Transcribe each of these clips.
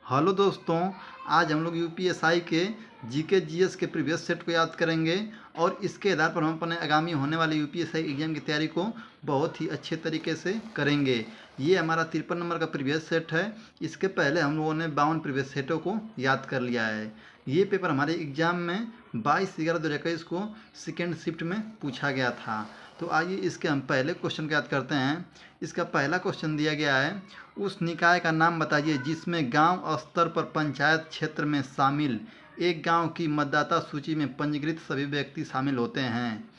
Hello दोस्तों, आज हम लोग यूपीएसआई के जीके जीएस के प्रीवियस सेट को याद करेंगे और इसके आधार पर हम अपने आगामी होने वाले यूपीएसआई एग्जाम की तैयारी को बहुत ही अच्छे तरीके से करेंगे। ये हमारा 53 नंबर का प्रीवियस सेट है। इसके पहले हम लोगों ने 52 प्रीवियस सेटों को याद कर लिया है। ये पेपर हमारे एग्जाम में 22/11/2021 को सेकेंड शिफ्ट में पूछा गया था। तो आइए इसके हम पहले क्वेश्चन को याद करते हैं। इसका पहला क्वेश्चन दिया गया है, उस निकाय का नाम बताइए जिसमें गांव स्तर पर पंचायत क्षेत्र में शामिल एक गांव की मतदाता सूची में पंजीकृत सभी व्यक्ति शामिल होते हैं।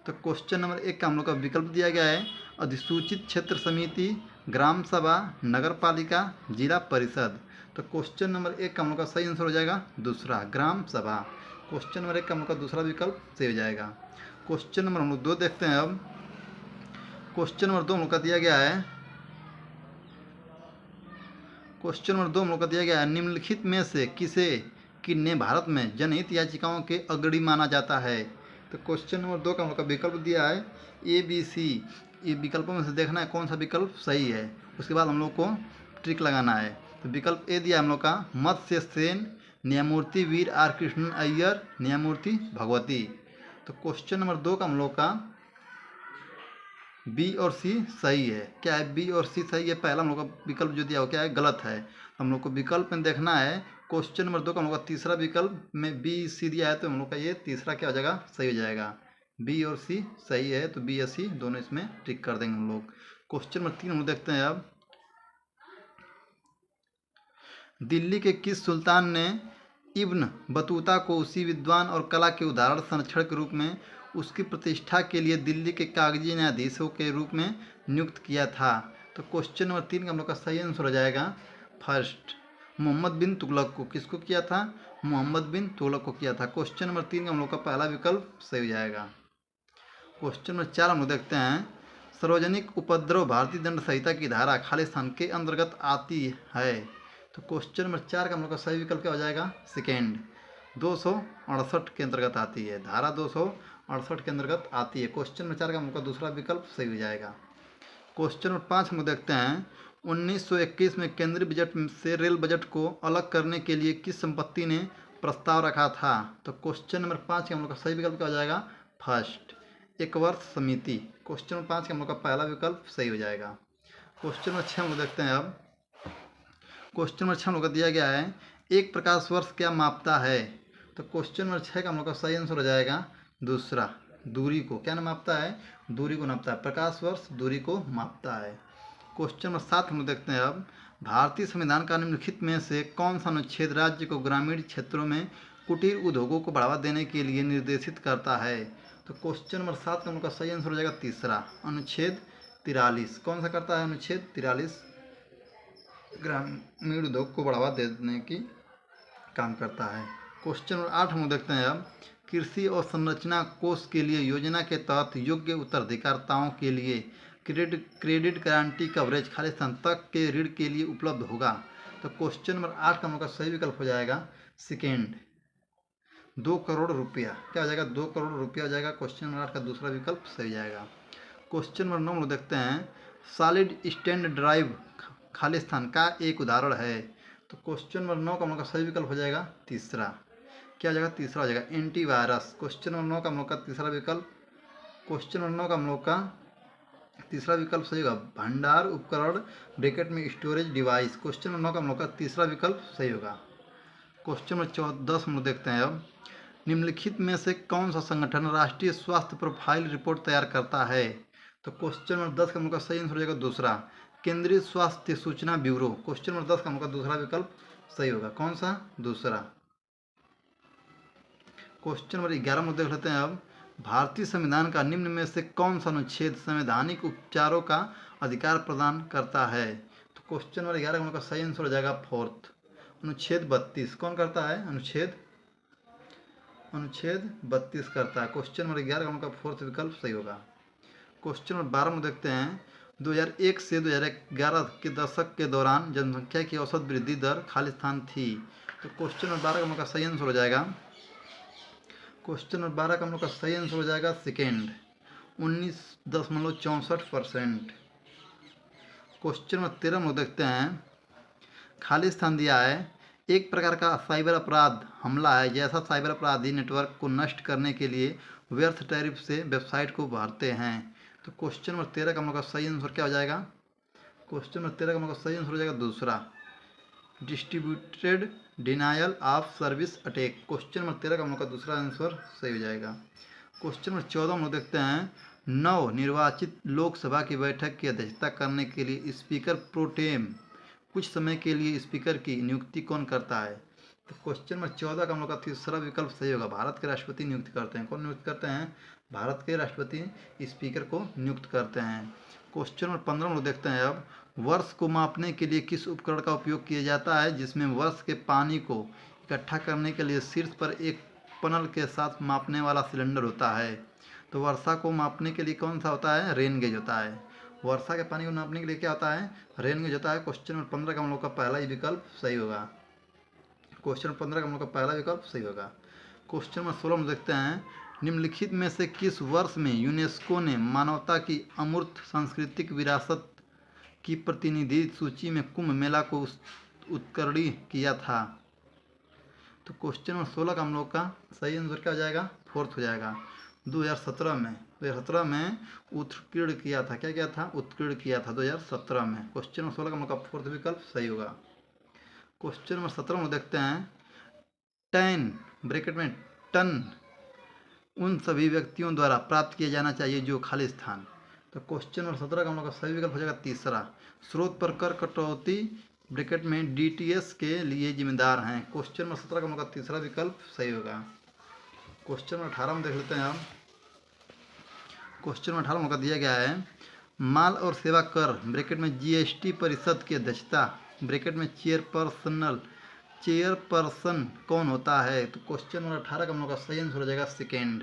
तो क्वेश्चन नंबर 1 का हम लोग का विकल्प दिया गया है, अधिसूचित क्षेत्र समिति, ग्राम सभा, नगर पालिका, जिला परिषद। तो क्वेश्चन नंबर 1 का हम लोग का सही आंसर हो जाएगा दूसरा, ग्राम सभा। क्वेश्चन नंबर 1 का हम लोग का दूसरा विकल्प सही हो जाएगा। क्वेश्चन नंबर हम लोग 2 देखते हैं। अब क्वेश्चन नंबर 2 हम लोग का दिया गया है, क्वेश्चन नंबर 2 हम लोग का दिया गया है, निम्नलिखित में से किसे किन्ने भारत में जनहित याचिकाओं के अग्रणी माना जाता है। तो क्वेश्चन नंबर 2 का हम लोग का विकल्प दिया है ए बी सी। ये विकल्पों में से देखना है कौन सा विकल्प सही है, उसके बाद हम लोग को ट्रिक लगाना है। तो विकल्प ए दिया हम लोग का मत्स्य सेन, न्यायमूर्ति वीर आर कृष्णन अय्यर, न्यायमूर्ति भगवती। तो क्वेश्चन नंबर 2 का हम लोग का बी और सी सही है। क्या है बी और सी सही है? पहला हम लोग का विकल्प जो दिया हो क्या है, गलत है। हम लोग को विकल्प में देखना है। क्वेश्चन नंबर 2 का हम लोग का तीसरा विकल्प में बी सी दिया है, तो हम लोग का ये तीसरा क्या हो जाएगा, सही हो जाएगा। बी और सी सही है, तो बी या सी दोनों इसमें टिक कर देंगे हम लोग। क्वेश्चन नंबर 3 हम लोग देखते हैं। अब दिल्ली के किस सुल्तान ने इब्न बतूता को उसी विद्वान और कला के उदाहरण संरक्षण के रूप में उसकी प्रतिष्ठा के लिए दिल्ली के कागजी न्यायाधीशों के रूप में नियुक्त किया था? तो क्वेश्चन नंबर 3 का हम लोग का सही आंसर हो जाएगा फर्स्ट, मोहम्मद बिन तुगलक को। किसको किया था? मोहम्मद बिन तुगलक को किया था। क्वेश्चन नंबर 3 का हम लोग का पहला विकल्प सही हो जाएगा। क्वेश्चन नंबर 4 हम लोग देखते हैं, सार्वजनिक उपद्रव भारतीय दंड संहिता की धारा खालिस्तान के अंतर्गत आती है। तो क्वेश्चन नंबर 4 का हम लोग का सही विकल्प क्या हो जाएगा, सेकेंड, 268 के अंतर्गत आती है। धारा 268 के अंतर्गत आती है। क्वेश्चन नंबर 4 का हम लोग का दूसरा विकल्प सही हो जाएगा। क्वेश्चन नंबर 5 हम लोग देखते हैं, 1921 में केंद्रीय बजट से रेल बजट को अलग करने के लिए किस संपत्ति ने प्रस्ताव रखा था? तो क्वेश्चन नंबर 5 का हम लोग का सही विकल्प क्या हो जाएगा, फर्स्ट, एक वर्ष समिति। क्वेश्चन नंबर 5 का हम लोग का पहला विकल्प सही हो जाएगा। क्वेश्चन नंबर 6 हम लोग देखते हैं। अब क्वेश्चन नंबर 6 हम लोग का दिया गया है, एक प्रकाश वर्ष क्या मापता है? तो क्वेश्चन नंबर 6 का हम लोग का सही आंसर हो जाएगा दूसरा, दूरी को। क्या मापता है? दूरी को नापता है। प्रकाश वर्ष दूरी को मापता है। क्वेश्चन नंबर 7 हम लोग देखते हैं। अब भारतीय संविधान का निम्नलिखित में से कौन सा अनुच्छेद राज्य को ग्रामीण क्षेत्रों में कुटीर उद्योगों को बढ़ावा देने के लिए निर्देशित करता है? तो क्वेश्चन नंबर 7 का हम लोग का सही आंसर हो जाएगा तीसरा, अनुच्छेद 43। कौन सा करता है? अनुच्छेद 43 ग्रामीण उद्योग को बढ़ावा देने की काम करता है। क्वेश्चन नंबर 8 हम देखते हैं। अब कृषि और संरचना कोष के लिए योजना के तहत योग्य उत्तराधिकारताओं के लिए क्रेडिट गारंटी कवरेज खालिस्तान तक के ऋण के लिए उपलब्ध होगा। तो क्वेश्चन नंबर 8 का हम लोग का सही विकल्प हो जाएगा सेकेंड, 2 करोड़ रुपया। क्या हो जाएगा, 2 करोड़ रुपया हो जाएगा। क्वेश्चन नंबर 8 का दूसरा विकल्प सही जाएगा। क्वेश्चन नंबर 9 हम लोग देखते हैं, सॉलिड स्टेट ड्राइव खालिस्तान का एक उदाहरण है। तो क्वेश्चन नंबर 9 का हम लोग का सही विकल्प हो जाएगा तीसरा। क्या हो जाएगा, तीसरा हो जाएगा, एंटीवायरस। क्वेश्चन नंबर 9 का हम लोग का तीसरा विकल्प, क्वेश्चन नंबर 9 का हम लोग का तीसरा विकल्प सही होगा, भंडार उपकरण ब्रैकेट में स्टोरेज डिवाइस। क्वेश्चन नंबर 9 का हम लोग का तीसरा विकल्प सही होगा। क्वेश्चन नंबर 10 हम लोग देखते हैं। अब निम्नलिखित में से कौन सा संगठन राष्ट्रीय स्वास्थ्य प्रोफाइल रिपोर्ट तैयार करता है? तो क्वेश्चन नंबर 10 का हम लोग का सही आंसर हो जाएगा दूसरा, केंद्रीय स्वास्थ्य सूचना ब्यूरो। क्वेश्चन नंबर 10 का हम लोग का दूसरा विकल्प सही होगा। कौन सा? दूसरा। क्वेश्चन नंबर 11 में देख लेते हैं। अब भारतीय संविधान का निम्न में से कौन सा अनुच्छेद संवैधानिक उपचारों का अधिकार प्रदान करता है? तो क्वेश्चन नंबर 11 का हम लोग का सही आंसर हो जाएगा फोर्थ, अनुच्छेद 32। कौन करता है? अनुच्छेद 32 करता है। क्वेश्चन नंबर 11 का हम लोग का फोर्थ विकल्प सही होगा। क्वेश्चन नंबर 12 में देखते हैं, 2001 से 2011 के दशक के दौरान जनसंख्या की औसत वृद्धि दर खालिस्तान थी। तो क्वेश्चन नंबर 12 का हम लोग का सही आंसर हो जाएगा, क्वेश्चन नंबर 12 का हम लोग का सही आंसर हो जाएगा सेकेंड, 19.64%। क्वेश्चन नंबर 13 हम लोग देखते हैं, खालिस्तान दिया है, एक प्रकार का साइबर अपराध हमला है, जैसा साइबर अपराधी नेटवर्क को नष्ट करने के लिए व्यर्थ टैरिफ से वेबसाइट को भरते हैं। तो क्वेश्चन नंबर 13 का हम लोग का सही आंसर क्या हो जाएगा? क्वेश्चन नंबर 13 का हम लोग का सही आंसर हो जाएगा दूसरा, distributed denial of service attack. Question number 13 का हम लोग का दूसरा आंसर सही हो जाएगा। क्वेश्चन नंबर 14 हम लोग देखते हैं, नव निर्वाचित लोकसभा की बैठक की अध्यक्षता करने के लिए स्पीकर प्रोटेम कुछ समय के लिए स्पीकर की नियुक्ति कौन करता है? तो क्वेश्चन नंबर 14 का हम लोग का तीसरा विकल्प सही होगा, भारत के राष्ट्रपति नियुक्त करते हैं। कौन नियुक्त करते हैं? भारत के राष्ट्रपति स्पीकर को नियुक्त करते हैं। क्वेश्चन नंबर 15 हम लोग देखते हैं अब, वर्ष को मापने के लिए किस उपकरण का उपयोग किया जाता है जिसमें वर्ष के पानी को इकट्ठा करने के लिए शीर्ष पर एक पनल के साथ मापने वाला सिलेंडर होता है? तो वर्षा को मापने के लिए कौन सा होता है? रेन गेज होता है। वर्षा के पानी को नापने के लिए क्या होता है? रेन गेज होता है। क्वेश्चन नंबर 15 का हम लोग का पहला ही विकल्प सही होगा। क्वेश्चन नंबर 15 का हम लोग का पहला विकल्प सही होगा। क्वेश्चन नंबर 16 में देखते हैं, निम्नलिखित में से किस वर्ष में यूनेस्को ने मानवता की अमूर्त सांस्कृतिक विरासत की प्रतिनिधि सूची में कुंभ मेला को उत्कीर्ण किया था? तो क्वेश्चन नंबर 16 का हम लोग का सही आंसर क्या हो जाएगा? फोर्थ हो जाएगा। 2017 में उत्कीर्ण किया था। क्या किया था? उत्कीर्ण किया था 2017 में। क्वेश्चन नंबर 16 का हम लोग का फोर्थ विकल्प सही होगा। क्वेश्चन नंबर 17 में देखते हैं, टन ब्रैकेट में टन उन सभी व्यक्तियों द्वारा प्राप्त किया जाना चाहिए जो खाली स्थान। तो क्वेश्चन नंबर 17 का हम लोग का सही विकल्प हो जाएगा तीसरा, स्रोत पर कर कटौती ब्रैकेट में डीटीएस के लिए जिम्मेदार हैं। क्वेश्चन नंबर 17 का हम लोग का तीसरा विकल्प सही होगा। क्वेश्चन नंबर 18 में देख लेते हैं हम। क्वेश्चन नंबर 18 में हम लोग का दिया गया है, माल और सेवा कर ब्रैकेट में जीएसटी परिषद की अध्यक्षता ब्रैकेट में चेयरपर्सन कौन होता है? तो क्वेश्चन नंबर 18 का हम लोग का सही आंसर हो जाएगा सेकेंड,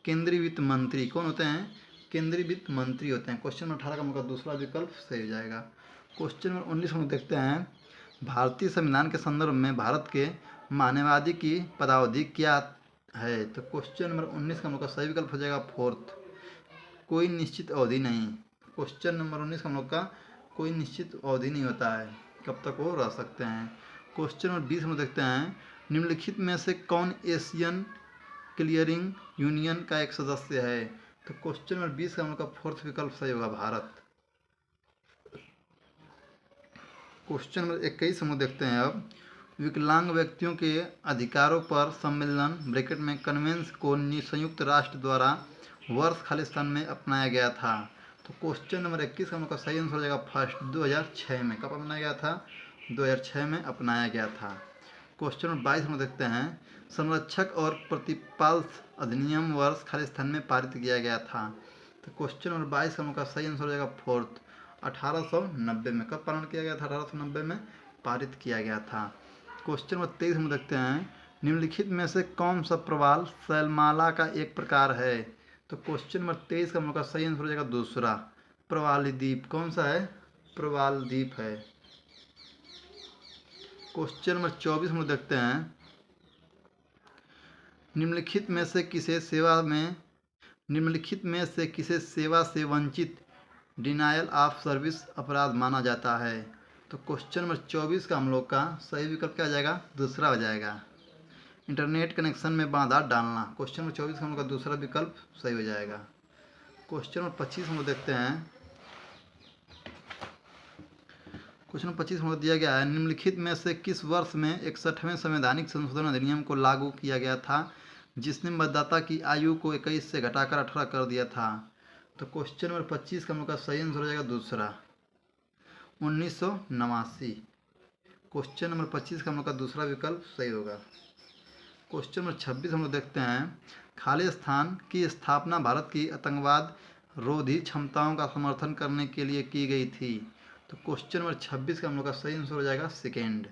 केंद्रीय वित्त मंत्री। कौन होते हैं? केंद्रीय वित्त मंत्री होते हैं। क्वेश्चन नंबर 18 का हम लोग का दूसरा विकल्प सही हो जाएगा। क्वेश्चन नंबर 19 हम देखते हैं, भारतीय संविधान के संदर्भ में भारत के मानवाधिकार की पदावधि क्या है? तो क्वेश्चन नंबर 19 का हम लोग का सही विकल्प हो जाएगा फोर्थ, कोई निश्चित अवधि नहीं। क्वेश्चन नंबर 19 का हम लोग का कोई निश्चित अवधि नहीं होता है, कब तक वो रह सकते हैं। क्वेश्चन नंबर 20 हम देखते हैं, निम्नलिखित में से कौन एशियन क्लियरिंग यूनियन का एक सदस्य है? तो क्वेश्चन नंबर 20 का हम लोग का फोर्थ विकल्प सही होगा, भारत। क्वेश्चन नंबर 21 हम देखते हैं अब, विकलांग व्यक्तियों के अधिकारों पर सम्मेलन ब्रैकेट में कन्वेंस को संयुक्त राष्ट्र द्वारा वर्ष खालिस्तान में अपनाया गया था। तो क्वेश्चन नंबर 21 का हम लोग का सही आंसर हो जाएगा फर्स्ट, 2006 में। कब अपनाया गया था? 2006 में अपनाया गया था। क्वेश्चन नंबर 22 हम देखते हैं, संरक्षक और प्रतिपाल अधिनियम वर्ष खालिस्तान में पारित किया गया था। तो क्वेश्चन नंबर 22 का हम लोग का सही आंसर हो जाएगा फोर्थ, 1890 में। कब पालन किया गया था? 1890 में पारित किया गया था। क्वेश्चन नंबर 23 हम देखते हैं, निम्नलिखित में से कौन सा प्रवाल शैलमाला का एक प्रकार है? तो क्वेश्चन नंबर 23 का हम लोग का सही आंसर हो जाएगा दूसरा, प्रवाली द्वीप। कौन सा है? प्रवाल द्वीप है। क्वेश्चन नंबर 24 हम लोग देखते हैं, निम्नलिखित में से किसे सेवा से वंचित डिनायल ऑफ सर्विस अपराध माना जाता है? तो क्वेश्चन नंबर 24 का हम लोग का सही विकल्प क्या आ जाएगा? दूसरा हो जाएगा, इंटरनेट कनेक्शन में बाधा डालना। क्वेश्चन नंबर 24 का हम लोग का दूसरा विकल्प सही हो जाएगा। क्वेश्चन नंबर 25 हम लोग देखते हैं, क्वेश्चन नंबर 25 हम लोग दिया गया है, निम्नलिखित में से किस वर्ष में 61वें संवैधानिक संशोधन अधिनियम को लागू किया गया था जिसने मतदाता की आयु को 21 से घटाकर 18 कर दिया था? तो क्वेश्चन नंबर 25 का हम लोग का सही आंसर हो जाएगा दूसरा, 1989। क्वेश्चन नंबर 25 का हम लोग का दूसरा विकल्प सही होगा। क्वेश्चन नंबर 26 हम लोग देखते हैं, खालिस्तान की स्थापना भारत की आतंकवाद रोधी क्षमताओं का समर्थन करने के लिए की गई थी। तो क्वेश्चन नंबर 26 का हम लोग का सही आंसर हो जाएगा सेकेंड,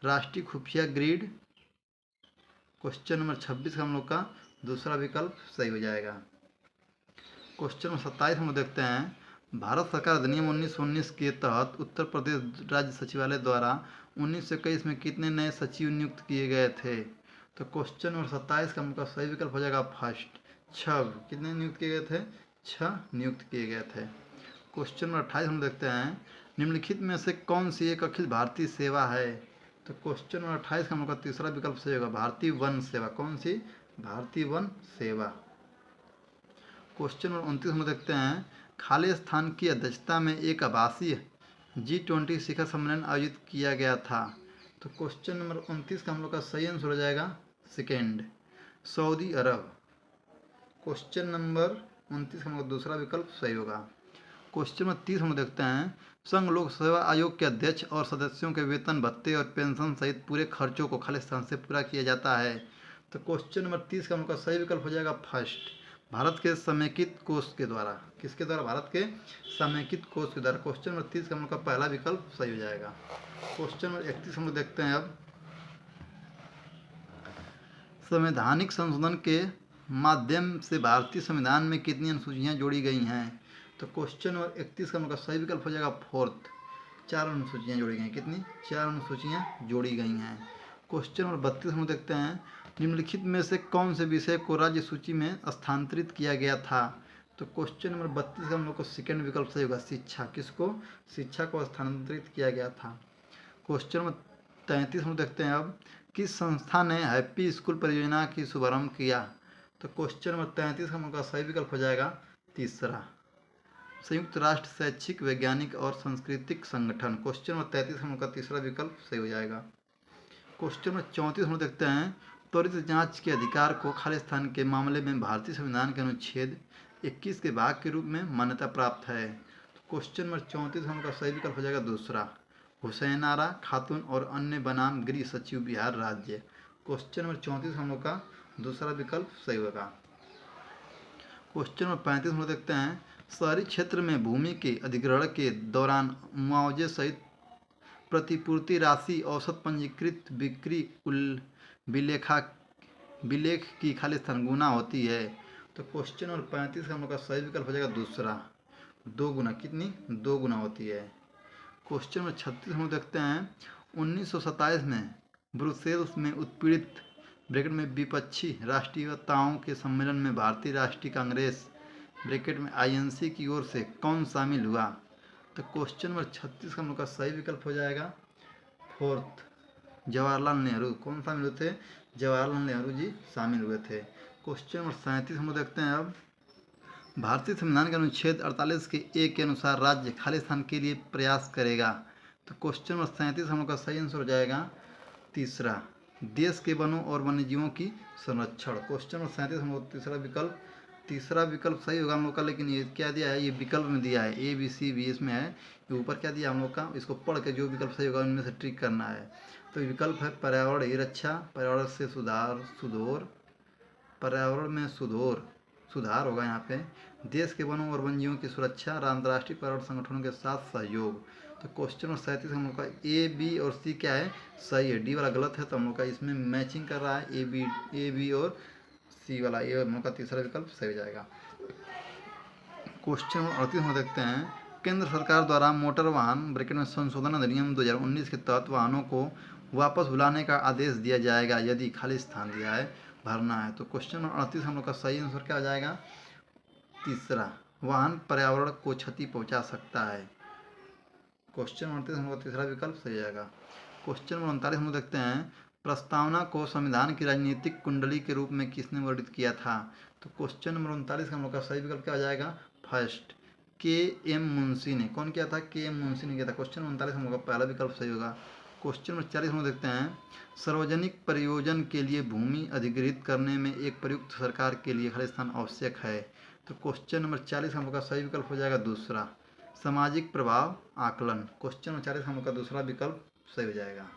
राष्ट्रीय खुफिया ग्रिड। क्वेश्चन नंबर 26 का हम लोग का दूसरा विकल्प सही हो जाएगा। क्वेश्चन नंबर 27 हम लोग देखते हैं, भारत सरकार अधिनियम 1919 के तहत उत्तर प्रदेश राज्य सचिवालय द्वारा 1921 में कितने नए सचिव नियुक्त किए गए थे? तो क्वेश्चन नंबर 27 का हम लोग का सही विकल्प हो जाएगा फर्स्ट, 6। कितने नियुक्त किए गए थे? 6 नियुक्त किए गए थे। क्वेश्चन नंबर 28 हम देखते हैं, निम्नलिखित में से कौन सी एक अखिल भारतीय सेवा है? तो क्वेश्चन नंबर 28 का हम लोग का तीसरा विकल्प सही होगा भारतीय वन सेवा। कौन सी? भारतीय वन सेवा। क्वेश्चन नंबर 29 हम लोग देखते हैं खालिस्तान की अध्यक्षता में एक आभासीय G20 शिखर सम्मेलन आयोजित किया गया था। तो क्वेश्चन नंबर 29 का हम लोग का सही आंसर हो जाएगा सेकेंड, सऊदी अरब। क्वेश्चन नंबर 29 का हम लोग दूसरा विकल्प सही होगा। क्वेश्चन नंबर 30 हम लोग देखते हैं संघ लोक सेवा आयोग के अध्यक्ष और सदस्यों के वेतन भत्ते और पेंशन सहित पूरे खर्चों को खालिस्तान से पूरा किया जाता है। तो क्वेश्चन नंबर 30 का हम लोग का सही विकल्प हो जाएगा फर्स्ट, भारत के समेकित कोष के द्वारा। किसके द्वारा? भारत के समेकित कोष के द्वारा। क्वेश्चन नंबर 30 का हम लोग का पहला विकल्प सही हो जाएगा। क्वेश्चन नंबर 31 हम लोग देखते हैं अब संवैधानिक संशोधन के माध्यम से भारतीय संविधान में कितनी अनुसूचियां जोड़ी गई हैं? तो क्वेश्चन नंबर 31 का हम लोग का सही विकल्प हो जाएगा फोर्थ, 4 अनुसूचियां जोड़ी गई हैं। कितनी? 4 अनुसूचियां जोड़ी गई हैं। क्वेश्चन नंबर 32 हम लोग देखते हैं निम्नलिखित में से कौन से विषय को राज्य सूची में स्थानांतरित किया गया था? तो क्वेश्चन नंबर 32 का हम लोग को सेकेंड विकल्प सही होगा शिक्षा। किसको? शिक्षा को स्थानांतरित किया गया था। क्वेश्चन नंबर 33 हम लोग देखते हैं अब किस संस्था ने हैप्पी स्कूल परियोजना की शुभारंभ किया? तो क्वेश्चन नंबर 33 का हम लोग का सही विकल्प हो जाएगा तीसरा, संयुक्त राष्ट्र शैक्षिक वैज्ञानिक और सांस्कृतिक संगठन। क्वेश्चन नंबर 33 हम लोग का तीसरा विकल्प सही हो जाएगा। क्वेश्चन नंबर 34 हम लोग देखते हैं त्वरित जांच के अधिकार को खालिस्तान के मामले में भारतीय संविधान के अनुच्छेद 21 के भाग के रूप में मान्यता प्राप्त है। क्वेश्चन नंबर 34 हम लोग का सही विकल्प हो जाएगा दूसरा, हुसैनारा खातून और अन्य बनाम गृह सचिव बिहार राज्य। क्वेश्चन नंबर 34 हम लोग का दूसरा विकल्प सही होगा। क्वेश्चन नंबर 35 हम लोग देखते हैं शहरी क्षेत्र में भूमि के अधिग्रहण के दौरान मुआवजे सहित प्रतिपूर्ति राशि औसत पंजीकृत बिक्री विलेख की खालिस्तान गुना होती है। तो क्वेश्चन नंबर 35 का हम लोग का सही विकल्प हो जाएगा दूसरा, 2 गुना। कितनी? 2 गुना होती है। क्वेश्चन नंबर 36 हम लोग देखते हैं 1927 में ब्रुसेल्स में उत्पीड़ित ब्रैकेट में विपक्षी राष्ट्रीयताओं के सम्मेलन में भारतीय राष्ट्रीय कांग्रेस ब्रैकेट में INC की ओर से कौन शामिल हुआ? तो क्वेश्चन नंबर 36 का हम लोग का सही विकल्प हो जाएगा फोर्थ, जवाहरलाल नेहरू। कौन शामिल हुए थे? जवाहरलाल नेहरू जी शामिल हुए थे। क्वेश्चन नंबर 37 हम लोग देखते हैं अब भारतीय संविधान के अनुच्छेद 48 के ए के अनुसार राज्य खालिस्तान के लिए प्रयास करेगा। तो क्वेश्चन नंबर 37 हम लोग का सही आंसर हो जाएगा तीसरा, देश के वनों और वन्यजीवों की संरक्षण। क्वेश्चन नंबर 37 हम लोग तीसरा विकल्प सही होगा हम लोग का, लेकिन ये क्या दिया है? ये विकल्प में दिया है ABCB इसमें है। ये ऊपर क्या दिया हम लोग का? इसको पढ़ के जो विकल्प सही होगा उनमें से ट्रिक करना है। तो विकल्प है पर्यावरण ही रक्षा, पर्यावरण से पर्यावरण में सुधार होगा यहाँ पे, देश के वनों और वन्यजीवों की सुरक्षा, अंतर्राष्ट्रीय पर्यावरण संगठनों के साथ सहयोग। तो क्वेश्चन नंबर 37 हम लोग का A, B और C क्या है? सही है। D वाला गलत है, तो हम लोग का इसमें मैचिंग कर रहा है A, B और C वाला। ये हम लोग का तीसरा विकल्प सही हो जाएगा। क्वेश्चन नंबर 38 में देखते हैं केंद्र सरकार द्वारा मोटर वाहन ब्रैकेट में संशोधन अधिनियम 2019 के तहत वाहनों को वापस बुलाने का आदेश दिया जाएगा यदि खाली स्थान दिया है भरना है। तो क्वेश्चन नंबर 38 हम लोग का सही आंसर क्या हो जाएगा? तीसरा, वाहन पर्यावरण को क्षति पहुंचा सकता है। क्वेश्चन नंबर 38 हम लोग का तीसरा विकल्प सही जाएगा। क्वेश्चन नंबर 39 हम लोग देखते हैं प्रस्तावना को संविधान की राजनीतिक कुंडली के रूप में किसने वर्णित किया था? तो क्वेश्चन नंबर 39 का हम लोग का सही विकल्प क्या हो जाएगा? फर्स्ट, KM मुंशी ने। कौन किया था? KM मुंशी ने किया था। क्वेश्चन नंबर 39 हम लोग का पहला विकल्प सही होगा। क्वेश्चन नंबर 40 हम लोग देखते हैं सार्वजनिक प्रयोजन के लिए भूमि अधिग्रहित करने में एक प्रयुक्त सरकार के लिए खालिस्तान आवश्यक है। तो क्वेश्चन नंबर 40 हम लोग का सही विकल्प हो जाएगा दूसरा, सामाजिक प्रभाव आकलन। क्वेश्चन नंबर 40 हम लोग का दूसरा विकल्प सही हो जाएगा।